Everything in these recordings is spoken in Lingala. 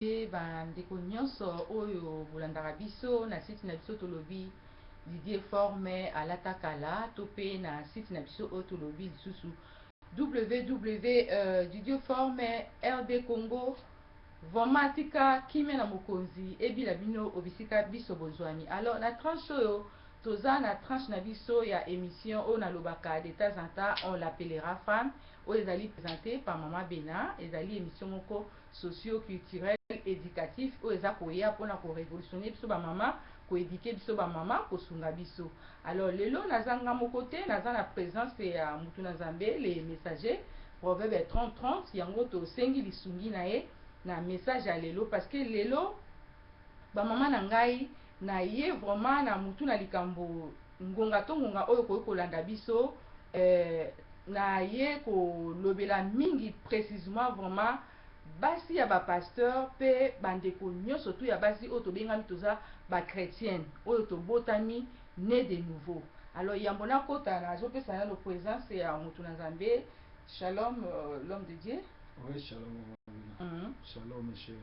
bandeko nyonso oyo bolandaka biso na site na biso tolobi Didier Forme alata kala to pe na site na biso oyo tolobi lisusu Didier Forme RD Congo vraiment tika kimia na mokonzi ebila bino obisika biso bozwani. Alors na tranche oyo toza na tranche na biso ya émission oyo nalobaka de temps en temps on l'appellera femme oyo ezali présenté par Maman Bena. Ezali émission moko socio-culturelle éducatif oyo eza koya mpona korévolutionner biso bamama, koédike biso bamama, kosunga biso. Alors lelo nazanga moko te, naza na présence ya mutu na Nzambe le messager Proverbe 30:30 yango tosengi lisungi na ye na message ya lelo parce que lelo bamama na ngai na ye vraiment na mutu na likambo ngonga to ngonga oyo koyi kolanda biso na ye kolobela mingi précisément vraiment basi ya bapasteur pe bandeko nyonso tu ya basi oyo tobengami toza bachrétienne oyo tobotami né de nouveau. Alors yambo nakota nazopesa nano présence ya mutu na Nzambe. Shalom l'homme de Dieu. Oui, shalom. Shalom mes chers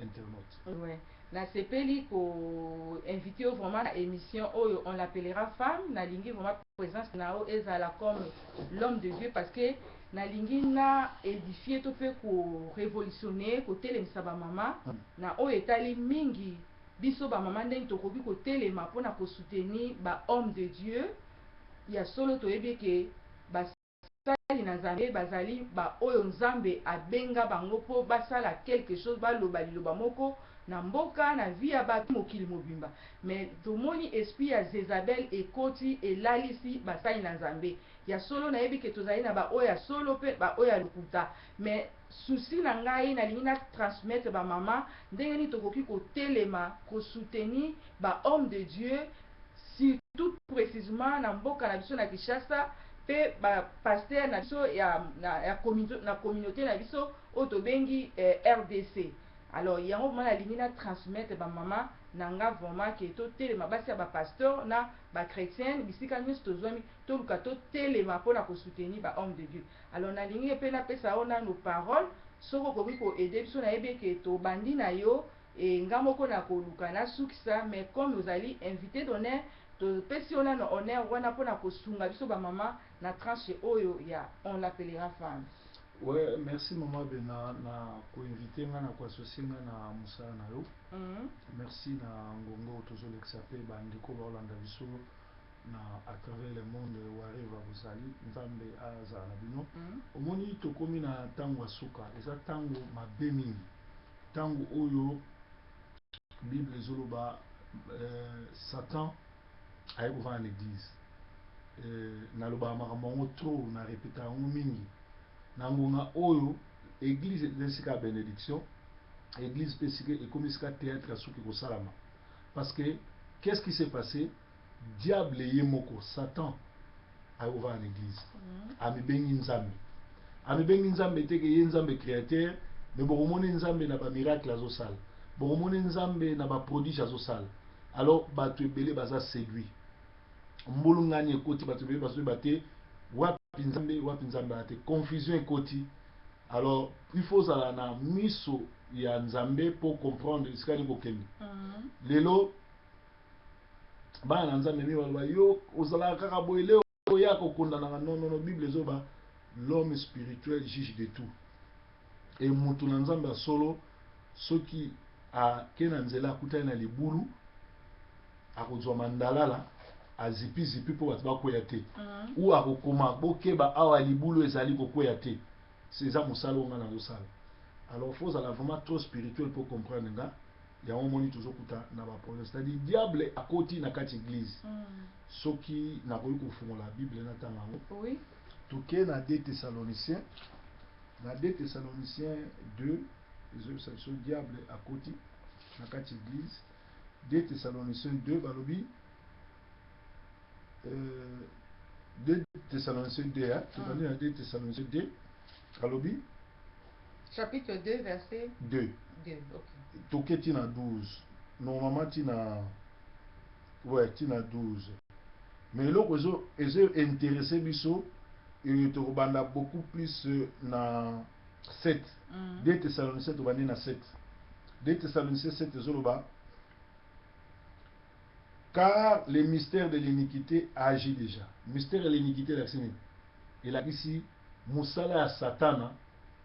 internautes. Ouais. Na sepeli ko invité vraiment à émission oyo on l'appellera femme na lingi vraiment présence nao ezala comme l'homme de Dieu parce que na lingi na édifier to pe ko révolutionner ko telemisa ba mama na oyo etali mingi biso ba mama ndenge tokoki ko telema pona ko soutenir ba homme de Dieu ya solo toyebi ke ba sali na Nzambe bazali ba oyo Nzambe abenga bango po basala quelque chose baloba liloba moko na mboka na vie ya bato mokili mobimba. Mais tomoni esprit ya Jezabel ekoti elalisi basali na Nzambe ya solo nayebi ke tozali na ba oyo ya solo pe ba oyo ya lokuta. Mais souci na ngai nalingi na transmettre ba mama ndenge nini tokoki kotelema ko soutenir ba homme de Dieu surtout précisément na mboka na biso na Kinshasa pe ba pasteur na biso ya communauté na biso oyo tobengi RDC. Alors yango mona lingi na transmettre ba mama nanga vraiment ke to telema basi ya ba pasteur na ba chrétienne bisika nyonso tozwami to luka to telema mpona ko soutenir ba homme de Dieu. Alors na lingi pe na pesa ona nos paroles soko koki ko aider biso na yebe ke to bandi na yo e ngamoko na ko luka na sukisa. Mais comme nous allons inviter d'honneur to pesi ona na honneur wana mpona ko sunga biso ba mama na tranche oyo ya on l'appellera femme. Ouais, merci Maman Bena na ko-inviter nga na ko-associer nga na musala na yo. Merci na ngongo tozolekisa pe bandeko baolanda biso na à travers le monde wherever bozali Nzambe azala na bino. Omoni tokomi na ntango ya suka eza ntango mabe mingi, ntango oyo Bible ezoloba Satan aye kovanda na l'église. Naloba makambo yango trop na répéta yango mingi na ngonga oyo église ezesika bénédiction, église pe sika ekomi sika théâtre soki kosalama parce que qu'est-ce qui s'est passé? Diable ye moko Satan aova en église amibengi Nzambe teke ye Nzambe créateur mais bokomoni Nzambe na ba miracle azosala, bokomoni Nzambe na ba prodige azosala. Alors bato ebele baza séduit mbulungani ekoti bato ebele bazoyeba te wapi Nzambe ate confusion ekoti. Alors il faut zala na miso ya Nzambe pour comprendre ce qu'il kokende. Lelo bana na Nzambe mi baloba yo ozala kaka boye leo ya kokondana non Bible ezoba l'homme spirituel juge de tout. Et mutu na Nzambe solo soki akena nzela akutani na libulu akozwa mandalala azipi po bato bakoya te ou akokoma bokeba awa libulu ezali kokoya te. C'est ça mosala onga na zosala. Alors faut aller vraiment trop spirituel pour comprendre nga ya omoni tozokuta na ba problème. C'est-à-dire diable akoti na kati église soki na koyi kofungola la Bible na tanga ngo. Oui. Toke na 2 Thessaloniciens 2 les diable akoti na kati église. 2 Thessaloniciens 2 balobi 2 Thessaloniciens 2 hein, tu vas dire 2 Thessaloniciens 2 balobi chapitre 2 verset 2. OK. Toke tina 12. Normalement tina tina 12. Mais là ils ont intéressé biso et to banda beaucoup plus na 7. 2 Thessaloniciens to bandi na 7. 2 Thessaloniciens 7 ezoloba car le mystère de l'iniquité agit déjà. Mystère de l'iniquité l'accès et là ici musala ya satana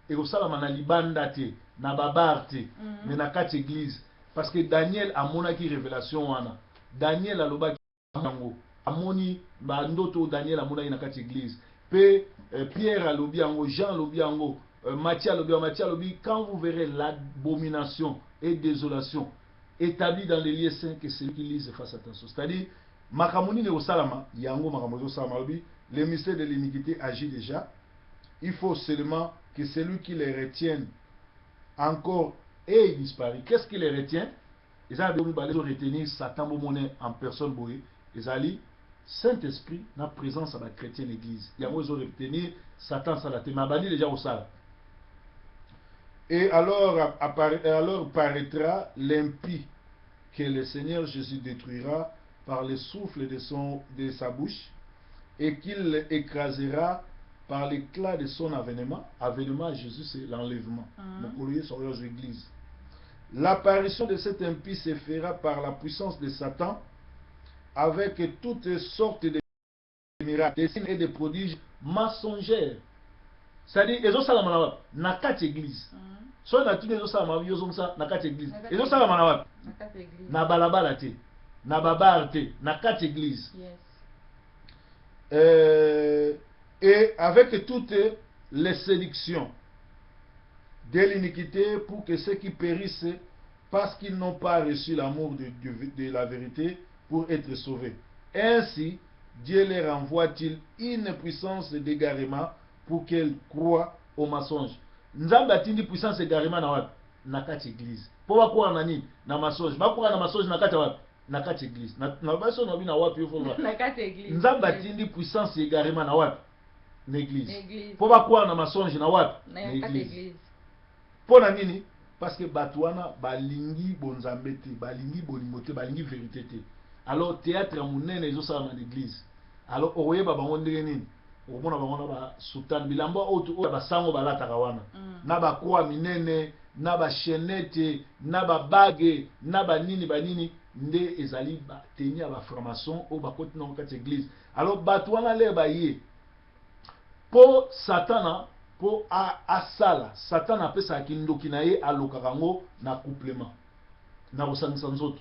et osala na libanda te na babar te mais na kati église parce que Daniel a monaki révélation wana. Daniel a loba yango amoni ba ndoto Daniel a monaki na kati église pe Pierre a lobi yango, Jean a lobi yango, Matthieu a lobi quand vous verrez l'abomination et désolation établi dans les lieux saints que celui qui lise fasse attention. C'est-à-dire, makamoni ne osalama, yango makamoni osalama lobi, le mystère de l'iniquité agit déjà. Il faut seulement que celui qui les retienne encore ait disparu. Qu'est-ce qui les retient? Ils ont retenir Satan en personne boye. Ils ont Saint-Esprit na présence à la chrétienne église. Ils ont retenir Satan salaté. Mais bani déjà au sale. Et alors paraîtra l'impie que le Seigneur Jésus détruira par le souffle de sa bouche et qu'il écrasera par l'éclat de son avènement. Avènement à Jésus, c'est l'enlèvement. L'apparition de cet impie se fera par la puissance de Satan avec toutes sortes de miracles, des signes et des prodiges mensongers. C'est-à-dire, ils ont ça dans quatre églises. Soit na tous les autres ils ont ça dans quatre églises. Ils ont ça dans na balabala te, na babar te, na quatre églises. Et avec toutes les séductions de l'iniquité pour que ceux qui périssent parce qu'ils n'ont pas reçu l'amour de la vérité pour être sauvés. Ainsi, Dieu leur envoie-t-il une puissance d'égarement pour qu'elles croient au mensonge. Nzambe atindi puissance d'égarement na kati église. Pour bakwa nani na mensonge. Bakwa na mensonge na kati wapi? Na kati église. Na baso na bi na wapi yo na kati église. Nzambe atindi puissance d'égarement na wapi? Na église. Pour bakwa na mensonge na wapi? Na église. Pour na nini? Parce que batwana balingi bonzambe te, balingi bolimote, balingi vérité te. Alors théâtre monene ezo sala na l'église. Alors oyeba bango ndenge nini? Omona bango na ba sultan bilamba oto ba sango balata kawana. Na ba kwa minene, na ba chaînette, na ba bague, na ba nini nde ezali ba tenir ba formation o ba koti na kati église. Alors batwana le ba ye. Po satana po asala satana pesa kindoki na ye alokakango na couplement. Na bosangisa nzoto.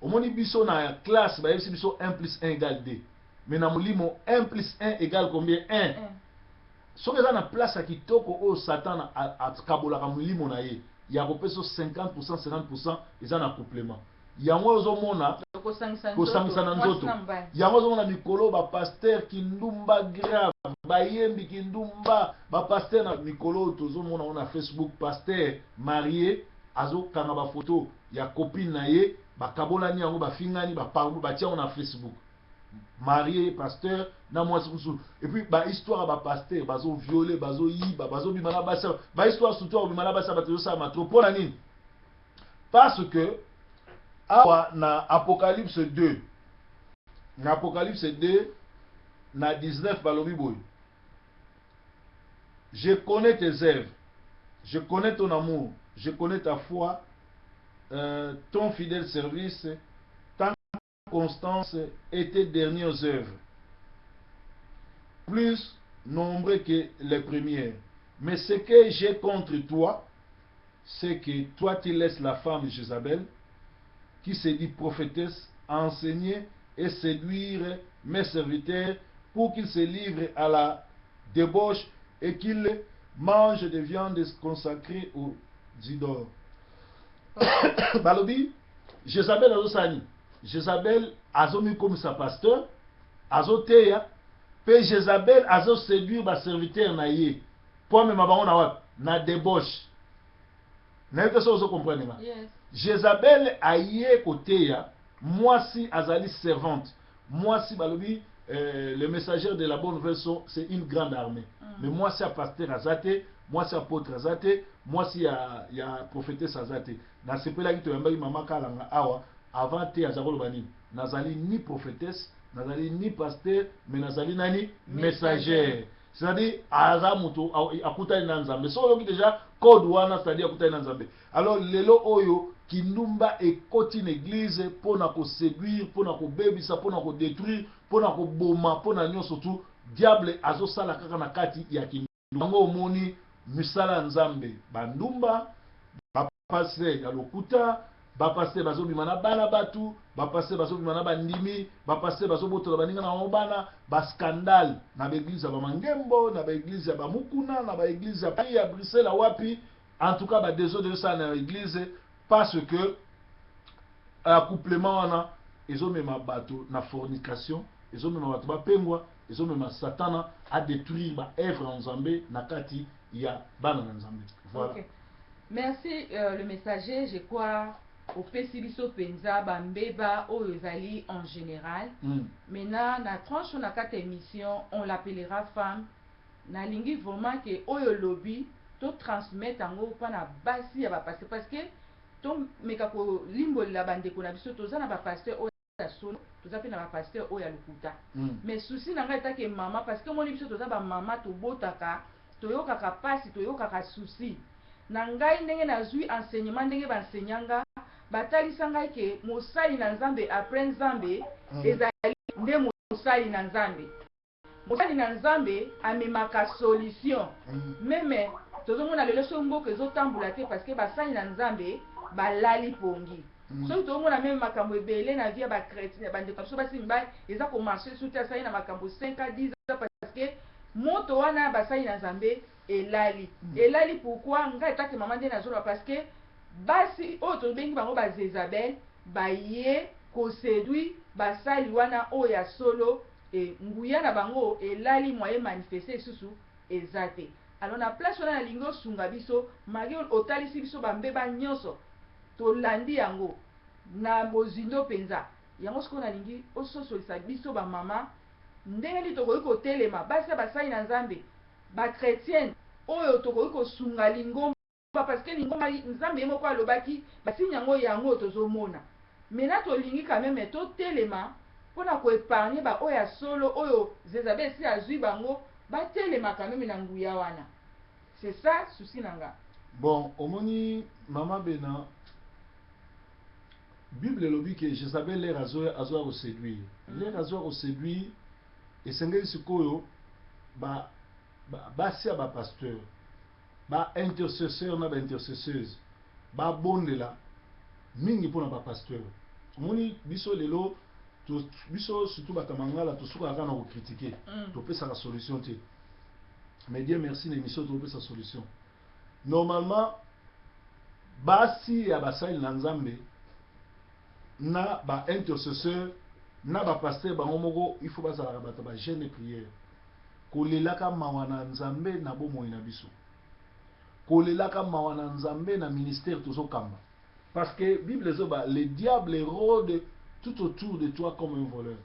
Omoni biso na classe ba yebisi biso 1 plus 1 égale 2. Mais na mulimo 1 plus 1 égale combien? 1. Soki eza na place ya kitoko oyo Satan akabolaka mulimo na ye ya kopesa 50% 50% eza na couplement. Yango ozomona kosangisa na nzoto. Yango ozomona mikolo ba pasteur kindumba grave bayembi kindumba ba pasteur na mikolo tozomona na Facebook pasteur marié azokanga ba photo ya copine na ye bakabolani yango bafingani batia na Facebook. Marié, pasteur, et puis bah histoire bah pasteur, bazo violé, bazo yiba, bazo bimala basa, bah histoire surtout bimala basa bateau ça ma trop pour la nini. Parce que na Apocalypse 2, na Apocalypse 2, na 19 balobi boy. Je connais tes œuvres, je connais ton amour, je connais ta foi, ton fidèle service, constance et tes dernières œuvres, plus nombreux que les premières. Mais ce que j'ai contre toi, c'est que toi tu laisses la femme Jézabel, qui se dit prophétesse, enseigner et séduire mes serviteurs pour qu'ils se livrent à la débauche et qu'ils mangent des viandes consacrées aux idoles. Balobi, Jézabel a osani. Jézabel a mis comme sa pasteur, azoteya, puis Jézabel a séduit ma serviteur na ye. Pour me mabango na wap, na débauche. N'a pas ça vous comprenez ma? Jézabel a yé koteya, moi si azali servante, moi si balobi le messager de la bonne nouvelle c'est une grande armée. Mais moi si a pasteur azate, moi si apôtre azate, moi si y a prophétesse azate. Na sepela ki to yamba mama kalanga awa. Avant te azakolo bani nazali ni prophétesse nazali ni pasteur mais nazali nani messager. c'est-à-dire aza moto akutani na nzambe so yoki déjà code wana c'est-à-dire akutani na nzambe. Alors lelo oyo kindumba ekoti na église pona ko séduire, pona ko bebisa, pona ko détruire, pona ko boma, pona nyonso tout diable azosala kaka na kati ya kindumba ngo omoni misala nzambe bandumba bapase ya lokuta bapase bazobima na bana batu bapase bazobima na bandimi bapase bazobotola baninga na bana baskandale na baeglise ya bamangembo na baeglise ya bamukuna na baeglise ya Bruxelles wapi en tout cas badésode ça na église parce que accouplement wana ezomema bato na fornication ezomema bato bapengwa ezomema satana a détruire ba œuvre en Nzambe na kati ya bana na Nzambe. Voilà. Okay. Merci le messager, je crois au Pesibiso Penza Bambeba Oyezali en général. Maintenant, na tranche na quatre émissions, on l'appellera femme. Na lingi vraiment que Oyo lobby to transmettre en haut na basi ya ba pasteur parce que to mekako limbo la bande ko na biso to za na ba pasteur o ya solo to za pe na ba pasteur o ya lukuta. Mais souci na ngata ke mama parce que mon biso to za ba mama to botaka to yokaka pasi to yokaka souci. Na ngai ndenge nazwi enseignement ndenge banseignanga batalisa ngai ke mosali na Nzambe après Nzambe ezali nde mosali na Nzambe. Mosali na Nzambe amemaka solution. Meme tozomona lelo so mboka ezotambula te parce que basali na Nzambe balali pongi. So tozomona même makambo ebele na vie ba chrétien bande comme so basi mbai eza ko marcher sur terre na makambo 5 à 10 ans parce que moto wana basali na Nzambe elali. Elali pourquoi nga etake maman de nazola parce que basi oto bengi bango ba Jezabel baye ko séduit basali wana oya solo et nguya na bango elali moyen manifester susu ezate. Alors na place wana na lingo sunga biso magi otalisi biso bambeba nyonso to landi yango na bozindo penza yango siko na lingi ososolisa biso ba mama ndenge li tokoki kotelema basi basali na Nzambe ba chrétienne oyo tokoki kosunga lingomba parce que lingomba Nzambe moko alobaki basinya yango tozomona mena tolingi quand même totelema pona ko épargner ba oya solo oyo Jezabel si azui bango ba telema quand même na nguya wana. C'est ça souci nanga. Bon, omoni mama bena Bible lobi que Jezabel les azo séduire. Les azo séduire et sengeli sikoyo ba basi ba pasteur ba intercesseur na ba intercesseuse ba bondela mingi pona ba pasteur. Omoni biso lelo biso surtout bakamangala to suka kana ko critiquer to pesa la solution te. Mais Dieu merci l'émission to pesa solution. Normalement basi ya basali na Nzambe na ba intercesseur na ba pasteur ba moko il faut bazala ba ba jeûne prière kolelaka mawana Nzambe na bomoi na biso kolelaka mawana Nzambe na ministère tozokamba parce que Bible zoba le diable rôde tout autour de toi comme un voleur.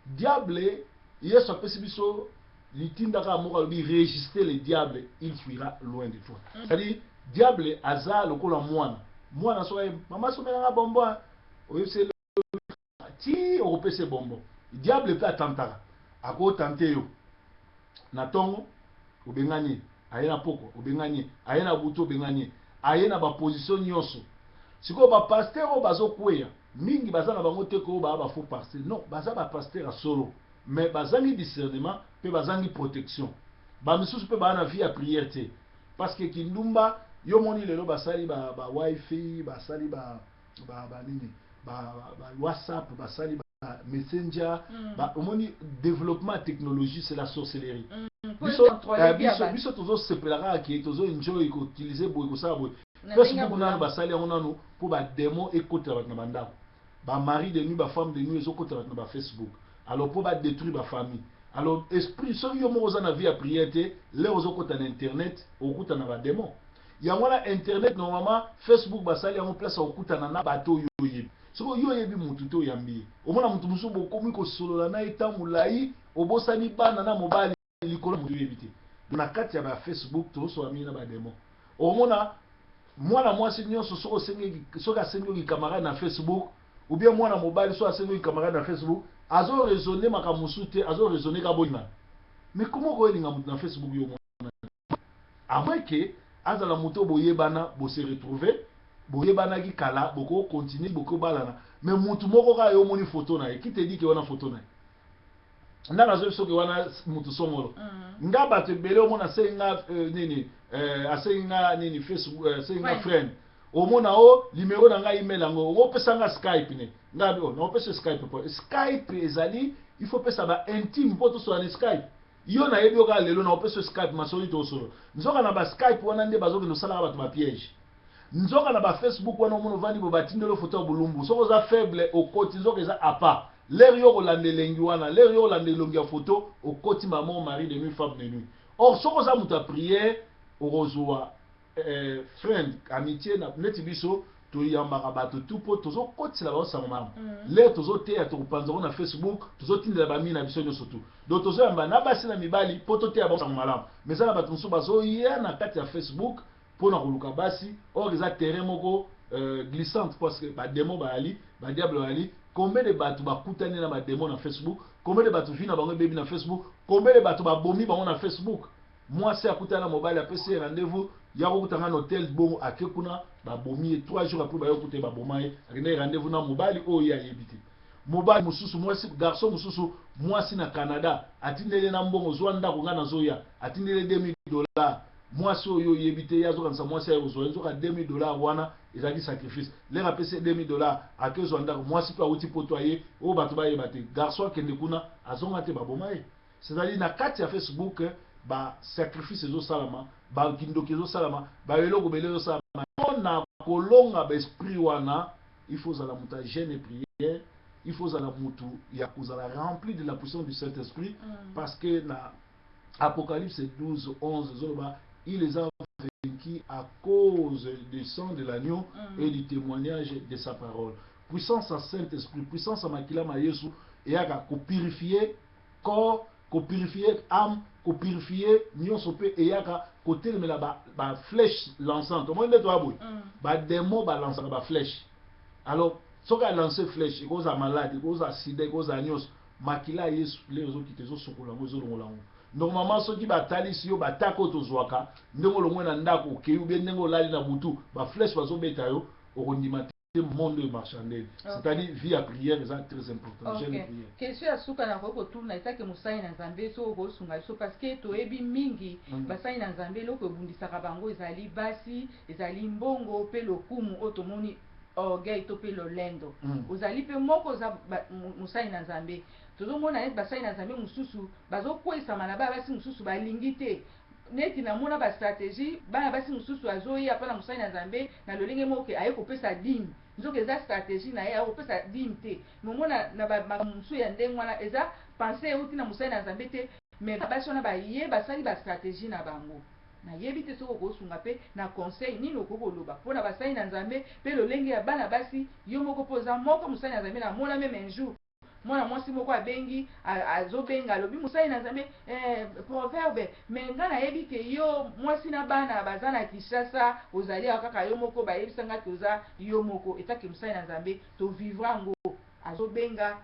Diable yeso apesi biso litindaka moko bi résister le diable il fuira loin de toi. C'est-à-dire diable aza lokola mwana so mama so menanga bombo oyese ti opese bombo diable peut attendre ako tenter yo na tongo obengani ayena poko obengani ayena buto obengani ayena ba position nyonso siko ba pasteur o bazokweya mingi bazana bango te ko ba faux pasteur non baza ba pasteur a solo mais bazangi discernement pe bazangi protection ba misusu pe ba na vie à prière te parce que kindumba yo moni lelo basali ba wifi basali ba nini ba WhatsApp basali ba messenger ba omoni développement technologie c'est la sorcellerie biso tozo sepelara ki tozo enjoy ko utiliser boy ko sa boy Facebook na basali yango nanu po ba démon ekota ba na bandako ba mari de nuit ba femme de nuit ezokota ba na Facebook alors po ba détruire ba famille. Alors esprit so yo mo za na vie à prière te le ozokota na internet okuta na ba démon yango na internet normalement Facebook basali yango place okutana na bato yo yebi soko yo yebi mutu to yambi omona mutu musu bokomi ko solola na etamulai obosani bana na mobali likolo mutu yebi te na kati ya ba Facebook to so amina ba démon omona mwana mwasi nyonso soko sengi soka sengi camarade na Facebook ou bien mwana mobali so asengi camarade na Facebook azo raisonner makamusu te azo raisonner ka boyina mais comment koyelinga mutu na Facebook yo mona à moins que azala mutu boyebana bo se retrouver boyebana ki kala boko continuer boko balana mais mutu moko ka yo moni photo na qui te dit que wana photo na ndanga zo soki wana mutu songolo nga bato ebele omona senga nini asenga nini Facebook senga friend omona o numéro na nga email yango opesa nga Skype ne nga bi na opesa Skype po Skype ezali il faut pesa ba intime po to so na Skype yo na yebi oka lelo na opesa Skype masoli to solo nzoka na ba Skype wana nde bazoki no sala bato ba piège nzoka na ba Facebook wana omona vandi bo batindelo photo ya bulumbu soko za faible okoti nzoka eza apa l'air yo rolande lengi wana l'air yo rolande longi ya photo okoti maman mari de nuit femme de nuit or soko za muta prière orozwa friend amitié na neti biso to yambaka bato tupo tozo kotila ba osanga mama l'air tozo teya to panza na Facebook tozo tindela ba mina biso nyo surtout donc tozo yamba na basi na mibali poto teya ba osanga malamu mais ça na bato nso bazo ya na kati ya Facebook pona koluka basi or eza terrain moko glissante parce que ba démon ba ali ba diable ali combien de bato bakutani na ba démon na Facebook combien de bato vina bango baby na Facebook combien de bato babomi bango na Facebook moi c'est akutana mobile apesi rendez-vous ya kokutanga na hôtel bongo akekuna babomi 3 jours après bayo kuté babomaye akende rendez-vous na mobile o ya yebite mobile mususu mwasi garçon mususu mwasi na Canada atindele na mbongo zwa ndako ngana zoya atindele $2000 mwasi oyo yebite yazo kanisa mwasi ayo zo nzoka $2000 wana ezaki sacrifice les rapese $2000 akezo ndako mwasi to awuti potoyer o bato ba yebate garçon akende kuna azonga te babomaye c'est-à-dire na kati ya Facebook ba sacrifice ezo salama ba kindoki ezo salama ba eloko bele ezo salama na kolonga ba esprit wana il faut za la muta jeûne et prière il faut za la mutu ya kuzala rempli de la puissance du Saint-Esprit parce que na Apocalypse 12:11 zoloba il les a vaincus à cause du sang de l'agneau et du témoignage de sa parole. Puissance à Saint-Esprit, puissance à makila ma Yesu et à purifier corps, purifier âme, purifier nyonso pe et à côté de la flèche lançante. Au moins de toi boy. Ba démon ba lancer ba flèche. Alors, ce qu'a lancé flèche, il cause à malade, il cause à sida, il cause à nyos. Makila Yesu les autres qui te zo sokola ngo zo longolango. Normalement soki batali siyo batako tozwaka ndenge longwe na ndako ke ube ndenge lali na butu ba flèche bazo beta yo okondima te monde marchandise c'est-à-dire vie à prière c'est très important jeune prière question ya suka na ko tourna etake musai na Nzambe so ko sunga so parce que to ebi mingi basai na Nzambe loko bundisaka bango ezali basi ezali mbongo pe lokumu otomoni orgueil to pe lolendo ozali pe moko za musai na Nzambe tozomona net basai na Nzambe mususu bazokwesama na basi mususu balingi te neti na mona ba stratégie bana basi mususu azoyi apana musai na Nzambe na lolenge moke aye kopesa dîme nzoka eza stratégie na ye akopesa dîme te momona na ba musu ya ndenge wana eza pensée euti na musai na Nzambe te mais basi wana baye basali ba stratégie na bango na yebi te soko kosunga pe na conseil nini okokoloba mpona basali na Nzambe pe lolenge ya bana basi yo moko poza moko musai na Nzambe na mona même un jour mwana mwasi moko abengi azobenga alobi musai na Nzambe proverbe mais nga nayebi ke yo mwasi na bana baza na Kinshasa ozali kaka yo moko bayebisanga toza yo moko etake musai na Nzambe to vivra ngo azobenga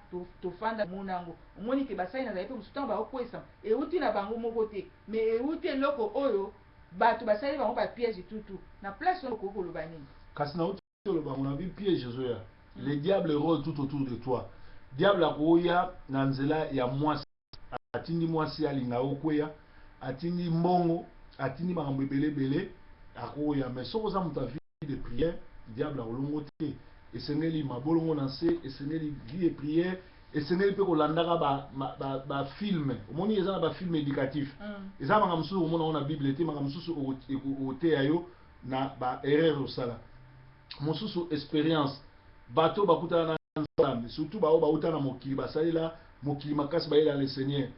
tofanda monango omoni ke basai na Nzambe pe musu ntango baokwesa euti na bango moko te mais euti eloko oyo bato basali bango ba piège tutu na place wana okokoloba nini kasi na uti oloba mona bi piège ezoya le diable rôle tout autour de toi diable akoya na nzela ya mwasi atindi mwasi alinga okweya atindi mbongo atindi makambo ebele akoya mais soko za muta vie de prière diable akolongo te esengeli mabolongo na se esengeli vie de prière esengeli pe kolandaka ba film omoni eza na ba film éducatif eza makambo mosusu omona ona bible te makambo mosusu oteya yo na ba erreur osala mosusu expérience bato bakutana surtout bao bauta na mokili basalela mokili makasi bayela le Seigneur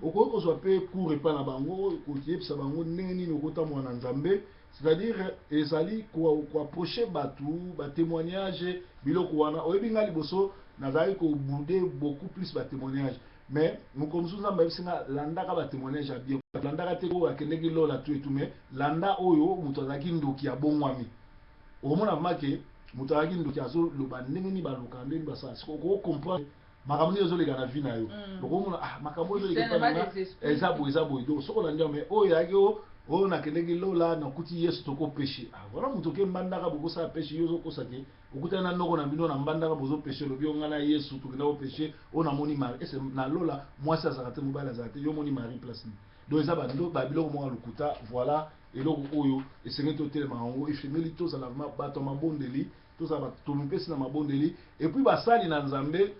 okoki kozwa pe cours epa na bango koyebisa bango ndenge nini okotambola na Nzambe c'est-à-dire ezali koapproche bato batémoignage biloko wana oyebi nga liboso nazali koboude beaucoup plus batémoignage mais mokolo mosusu Nzambe ayebisi nga landaka batémoignage ya bien landaka te oyo akendeki lola tu etu mais landa oyo moto azalaki ndoki ya bongwami omona vraimen ke moto azalaki ndoki azoloba ndenge nini baluka ndenge basala siko comprendre makambo nini ezolega na vie na yo okomona makambo ezolega eza boye donc soko na ndio mais oyo yaki oyo nakendeki lola nakuti yesu tokopeshe voilà moto oke mbandaka bokosala peshe yo ozokosa te okutani na ndoko na bino na mbandaka bozopeshe lobi yo ngai na yesu tokenda kopeshe oyo namoni mari ese na lola mwasi azalaka te mobali azalaka te yo omoni mari place ni donc eza babiloko moko ya lokuta voilà eloko oyo esengeli totelemaka yango efengeli tozala bato ya mabondeli tozala bato tomipesi na mabondeli et puis basali na nzambe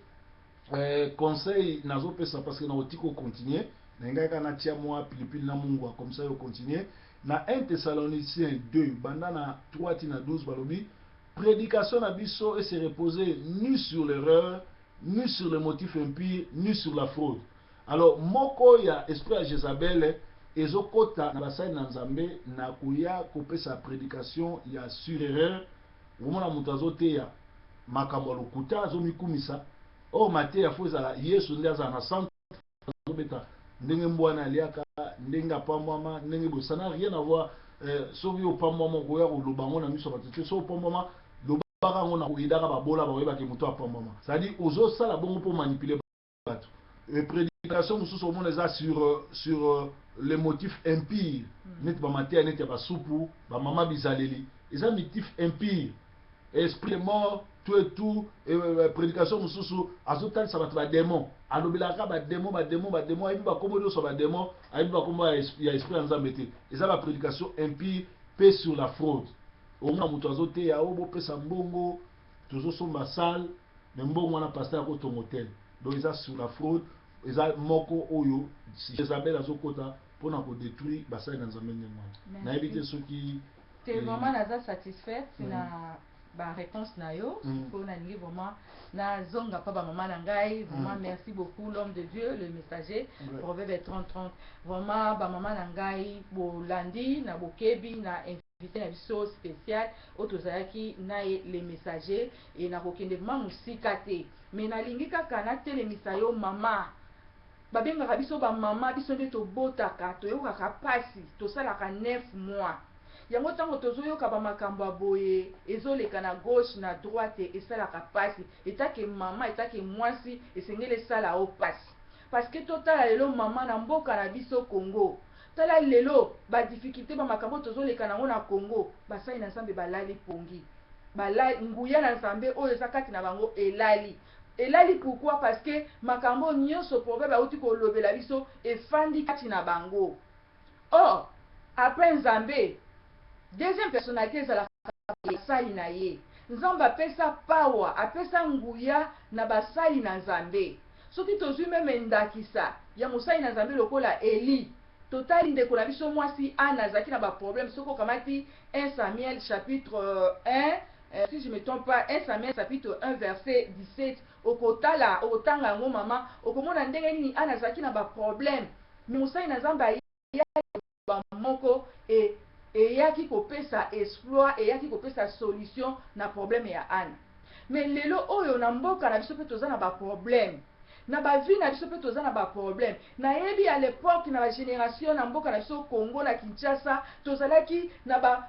conseil nazopesa parce que na otika ocontinue na ngai kaka natia mwa pilipili na mungwa comme ça yo continue na 1 Thessaloniciens 2 banda na 3 tina 12 balobi prédication na biso et se reposer ni sur l'erreur ni sur le motif impie ni sur la fraude. Alors moko ya esprit ya Jezabel ezokota na basali na nzambe na kuya kopesa prédication ya sur erreur omona moto azoteya makambo ya lokuta azomikumisa o mateya fo ezala yesu nde azala na centre azobeta ndenge mbwana aliaka ndenge apambwama ndenge boye ça n'a rien à voir soki opambwama okoya koloba yango na miso ya bato te soki opambwama lobaka yango na koyedaka babola bakoyebaki moto apambwama c'est-à-dire ozosala bongo mpo manipule bato prédication mosusu omona eza sur les motifs impires neti bamateya neti ya basupu bamama bizaleli eza motif impire esprit mort tout prédication mosusu azotalisa bato badémon alobelaka badémon ayebi bakombo nyonso badémon ayebi bakombo ya esprit ya nzambe te eza baprédication impire mpe sur la fraude omona moto azoteya o bopesa mbongo tozosomba sale me mbongo wana paster akotonga hotel donc eza sur la fraude eza moko oyo Jezabel azokota mpona kodétruire basali na nzambe ndenge wana nayebi te soki te vraiment naza satisfaite na ba réponse na yo pour na lingi vraiment na zonga pa ba maman na ngai vraiment merci beaucoup l'homme de Dieu le messager Proverbe 30:30 vraiment ba maman na ngai bolandi na bokebi na invité na biso spécial otozalaki na les messagers et na kokende vraiment musika te mais na lingi kaka na telemisa yo mama babengaka biso ba mama biso nde tobotaka toyokaka pasi tosalaka 9 mois yango tango tozoyoka bamakambo ya boye ezoleka na gauche na droite esalaka pasi etake mama etake mwasi esengeli esala o pasi parce que totala lelo mama na mboka na biso Congo tala lelo badifficulté bamakambo tozoleka nango na Congo basali na nzambe balali pongi balali nguya na nzambe oyo eza kati na bango elali pourquoi parce que makambo nyonso proverbe auti kolobela biso efandi kati na bango or après nzambe deuxième personnalité ezalaka basali na ye nzambe apesa power apesa nguya na basali na nzambe soki tozwi meme ndakisa ya mosali na nzambe lokola Eli totali ndeko na biso mwasi Ana azalaki na baproblème soki okamati 1 Samuel chapitre 1 si je me trompe pas 1 Samuel chapitre 1 verset 17 okotala okotanga yango mama okomona ndenge nini Ana azalaki na baproblème mais mosali na nzambe ayaki bamoko eyaki kopesa exploit eyaki kopesa solution na problème ya Ana mais lelo oyo na mboka na biso pe toza na ba problème na ba vie na biso pe toza na ba problème nayebi à l'époque na ba génération na mboka na biso Congo na Kinshasa tozalaki na ba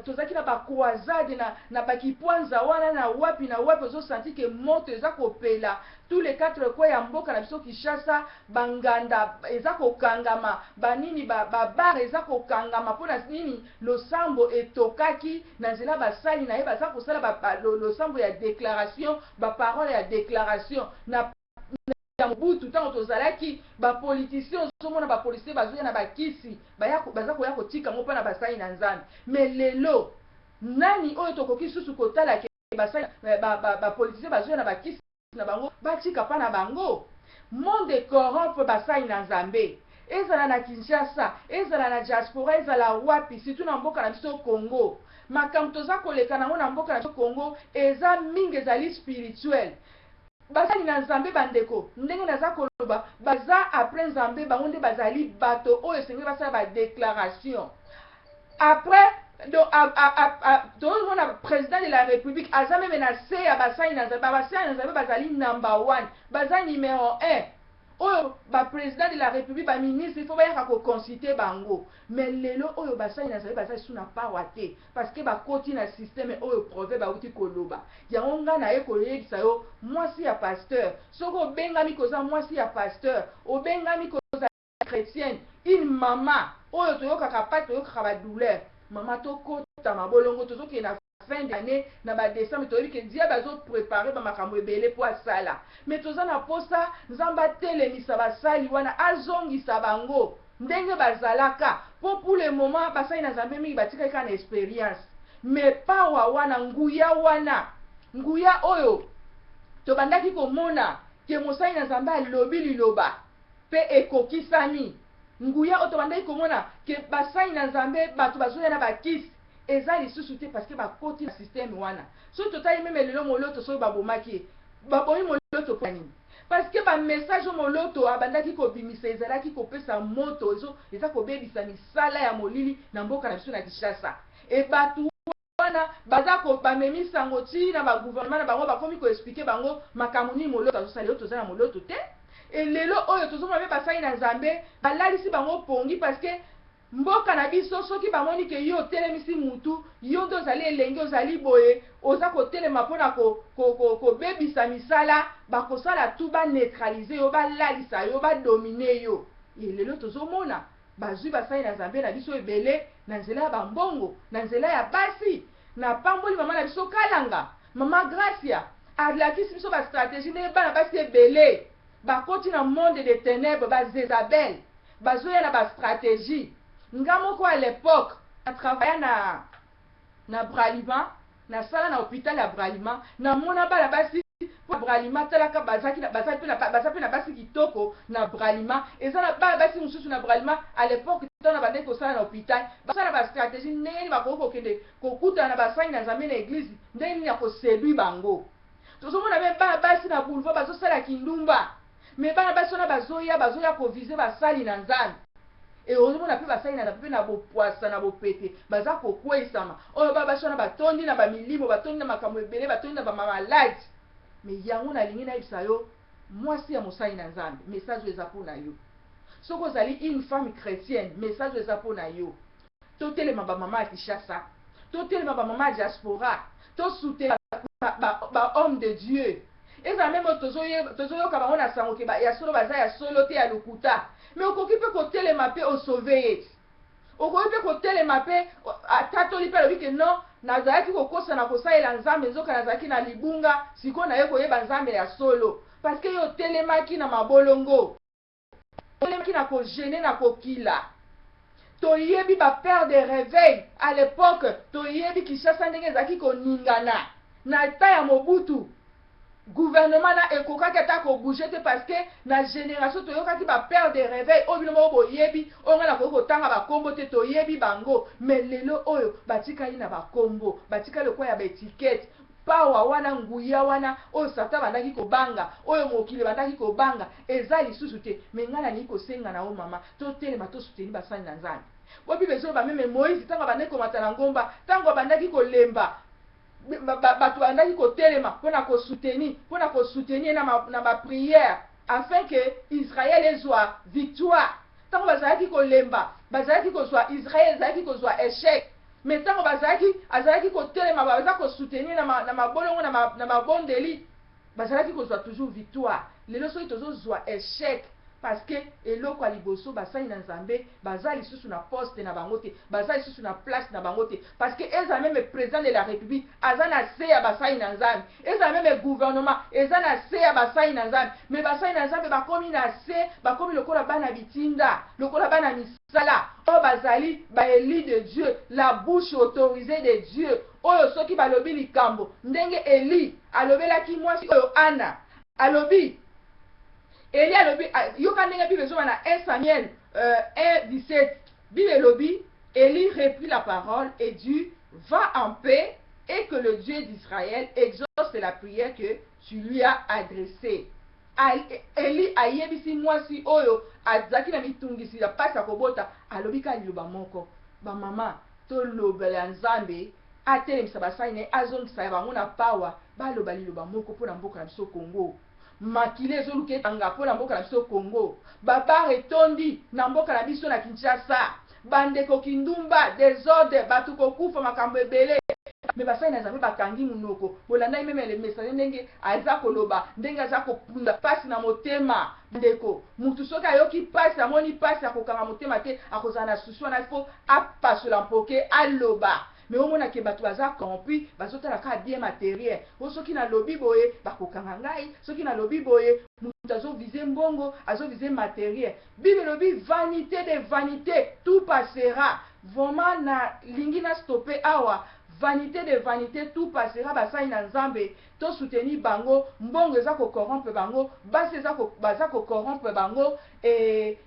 tozalaki na ba croisade na bakipwanza wana na wapi ozosanti ke moto eza kopela tous les 4 coins ya mboka na biso Kinshasa banganda eza kokangama banini bar eza kokangama mpona nini losambo etokaki na nzela basali na ye baza kosala losambo ya déclaration baparole ya déclaration na Mobutu tango tozalaki bapoliticien ozomona bapoliticien bazoya na bakisi baza koya kotika ngo mpona basali na nzambe mais lelo nani oyo tokoki susu kotala ke basali bapoliticien bazoya na bakisi na bango batika pa na bango monde corrompe basali na nzambe ezala na Kinshasa ezala na diaspora ezala wapi surtout na mboka na biso Congo makambo toza koleka nango na mboka na biso Congo eza mingi ezali spirituel basali na nzambe bandeko ndenge naza koloba baza après nzambe bango nde bazali bato oyo esengeli basala ba déclaration après donc tozomona président de la république aza meme na se ya basali na nzambe basali na nzambe bazali number 1 baza numéro 1 oyo ba président de la république ba ministre il faut ba ko consulter bango mais lelo oyo basali na sabe basali suna pawa te parce que ba koti na système oyo proverbe ba uti koloba yango nga na ye koyebisa yo mwasi ya pasteur soko bengami koza mwasi ya pasteur obengami koza chrétienne une maman oyo toyokaka pati toyokaka ba douleur mama tokota mabolongo tozoke na fin d'année na ba décembre toyebi ke dia bazo préparer ba makambo ebele po asala mais toza na posa nzamba telemisa basali wana azongisa bango ndenge bazalaka po pour le moment basali na nzambe mingi batikaki na expérience mais pawa wana nguya oyo tobandaki komona ke mosali na nzambe alobi liloba pe ekokisani nguya oyo tobandaki komona ke basali na nzambe bato bazoya na bakisi eza lisusu te parce que bakoti na système wana soki totali meme lelo moloto soki babomaki babomi moloto mpo nini parce que bamessage moloto abandaki kobimisa ezalaki kopesa moto eza kobebisa misala ya molili na mboka na biso na Kinshasa e bato wana baza bamemisa yango ti na bagouvernement na bango bakomi koexplike bango makambo nini moloto azosala yo toza na moloto te e lelo oyo tozomona mpe basali na nzambe balalisi bango pongi parce que mboka na biso soki bamoni ke yo otelemisi mutu yo nde ozali elenge ozali boye oza kotelema mpona kobebisa misala bakosala tu baneutralize yo balalisa yo badomine yo lelo tozomona bazwi basali na nzambe na biso ebele na nzela ya bambongo na nzela ya basi na pamboli mama na biso kalanga mama Gracia alakisi biso bastratégie ndenge bana basi ebele bakoti na monde de ténèbres bazezabel bazoya na bastratégie nga moko à l'époque na travailla na Bralima na sala na hôpital ya Bralima na mona bala basi po Bralima talaka bazaki na basi kitoko na Bralima eza na bala basi mususu na Bralima à l'époque tona bande ko sala na hôpital basala ba stratégie ndenge bakoko kende kokuta na basani na nzambe na église ndenge ya ko séduire bango tozomona be bala basi na boulevard bazosala kindumba mais bala basi na bazoya ko viser basali na nzambe et heureusement na pe basali na pe na bopoasa na bopete baza kokwesama oyo basi wana batondi na bamilimo batondi na makambo ebele batondi na bamamaladi mais yango nalingi nayebisa yo mwasi ya mosali na nzambe message eza mpona yo soki ozali une femme chrétienne message eza mpona yo totelema bamama ya Kinshasa totelema bamama ya diaspora tosutela bahomme de Dieu eza meme tozoyoka bango na sango ke ya solo baza ya solo te ya lokuta mais okoki mpe kotelema mpe osauve ye okoki mpe kotelema mpe atatoli mpe alobi ke non nazalaki kokosa na kosalela nzambe nzoka nazalaki na libunga sikoyo naye koyeba nzambe ya solo parce que yo otelemaki na mabolongo otelemaki na kogene na kokila toyebi bapère de réveil à l'époque toyebi Kinshasa ndenge ezalaki koningana na ta ya Mobutu gouvernement na ekokaki ata kobouge te parce que na génération toyokaki bapère de réveil oyo bino moko boyebi oyo nga nakoki kotanga bakombo te toyebi bango mais lelo oyo batikali na bakombo batikali lokwa ya baetikete pawa wana nguya wana oyo satan bandaki kobanga oyo mokili bandaki kobanga eza lisusu te mais nga nalingi kosenga na o mama totelema tosuteni basali na nzambe bobi bezoba meme Moïse ntango bandaki komata na ngomba ntango bandaki kolemba bato bandaki kotelema mpona kosoutenir na baprière afin que Israël ezwa victoire ntango bazalaki kolemba bazalaki kozwa Israël ezalaki kozwa échec mais ntango azalaki kotelema baza kosoutenir na mabolongo na mabondeli bazalaki kozwa toujours victoire lelo soki tozozwa échec parce que eloko ya liboso basali na nzambe baza lisusu na poste na bango te baza lisusu na place na bango te parce que eza meme président de la république aza na se ya basali na nzambe eza meme gouvernement eza na se ya basali na nzambe mais basali na nzambe bakomi na se bakomi lokola bana bitinda lokola bana misala oyo bazali baéli de Dieu la bouche autorisée de Dieu oyo soki balobi likambo ndenge Eli alobelaki mwasi oyo Ana alobi Eli alobi yoka ndenge Bible ezoma na 1 Samuel 1:17 Bible elobi Eli reprit la parole et dit va en paix et que le Dieu d'Israël exauce la prière que tu lui as adressée. Eli ayebisi mwasi oyo azaki na mitungisi ya pasi ya kobota alobi ka liloba moko bamama tolobela nzambe atelemisa basali na azongisa bango na pawa baloba liloba moko mpona mboka na biso Congo makile ezoluka etanga mpo na mboka na biso Congo, babar etondi na mboka na biso na Kinshasa, bandeko kindumba desordre, bato kokufa makambo ebele. Me basali na Nzambe bakangi munoko bolanda meme le message ndenge aza koloba, ndenge aza kopunda pasi na motema. Ndeko mutu soki ayoki pasi amoni pasi akokanga motema te, akozala na susu wana fo apasola mpoke aloba. Mais au moins que bato baza corrompu, bazotala ka bien matériel. O soki na lobi boye bakokanga ngai, soki na lobi boye mutu azo viser mbongo, azo viser matériel. Bible lobi vanité de vanité, tout passera. Vraiment na lingi na stopper awa. Vanité de vanité, tout passera. Basai na Nzambe, to soutenir bango, mbongo eza ko corrompre bango, basi eza ko baza ko corrompre bango, et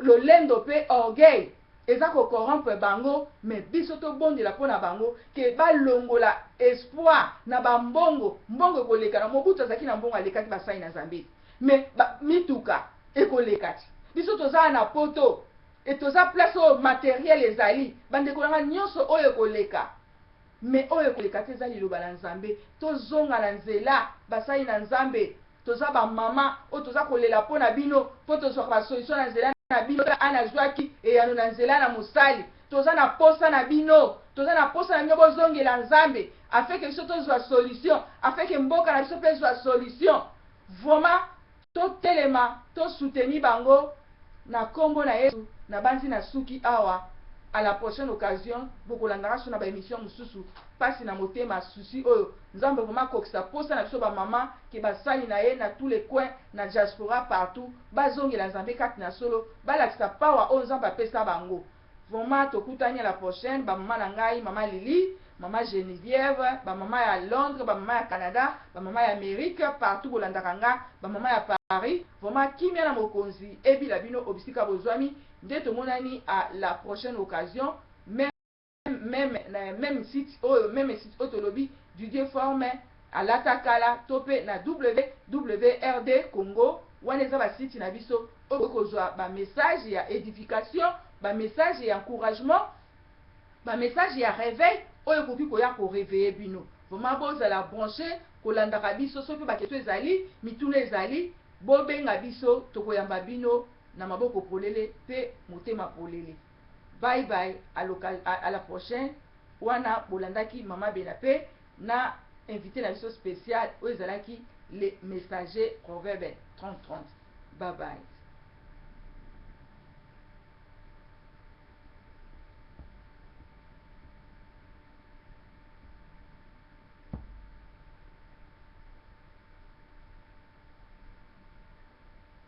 le lendo pe orgueil. Eza ko corrompre bango, mais biso to bondela pona bango ke balongola espoir na bambongo, mbongo koleka na Mobutu azaki na mbongo alekaki basai na Nzambe, mais mituka ekolekati biso toza na poto et toza place au matériel ezali bandeko nanga nyonso oyo koleka, mais oyo koleka te ezali liloba na Nzambe, tozonga na nzela basai na Nzambe, toza ba mama o toza kolela pona bino po tozwa ba solution na nzela na bino ana zwaki e yano na nzela na musali, toza na posa na bino, toza na posa na bino bozongela Nzambe afeke biso tozwa solution, afeke mboka na biso pe zwa solution. Vraiment to telema to soutenir bango na kombo na Yesu na banzi na suki awa. À la prochaine occasion, beaucoup l'andara sur na émission mususu passe na motema souci oyo Nzambe vraiment kokisa posa na biso ba mama ke basali na ye na tous les coins na diaspora partout bazongi la Nzambe kati na solo balakisa power o Nzambe apesa bango. Vraiment tokutani à la prochaine, ba mama na ngai, mama Lili, mama Geneviève, ba mama ya Londres, ba mama ya Canada, ba mama ya Amérique, partout bolandaka nga, ba mama ya Paris. Vraiment kimia na mokonzi ebila bino obisika bozwami nde tomonani à la prochaine occasion. Même site autolobby du Dieu formé à l'atakala topé na WWRD Congo waneza ba site na biso okozwa ba message ya édification, ba message ya encouragement, ba message ya réveil oyo koki koya ko réveiller bino. Vraiment bozala branché kolandaka biso soki ba keto ezali mituna ezali bobenga biso tokoyamba bino na maboko polele pe motema polele. Bye bye, à la prochaine. Wana bolandaki mama Benape na invité la mission spéciale aux Zalaki les messagers proverbes 30-30. Bye bye.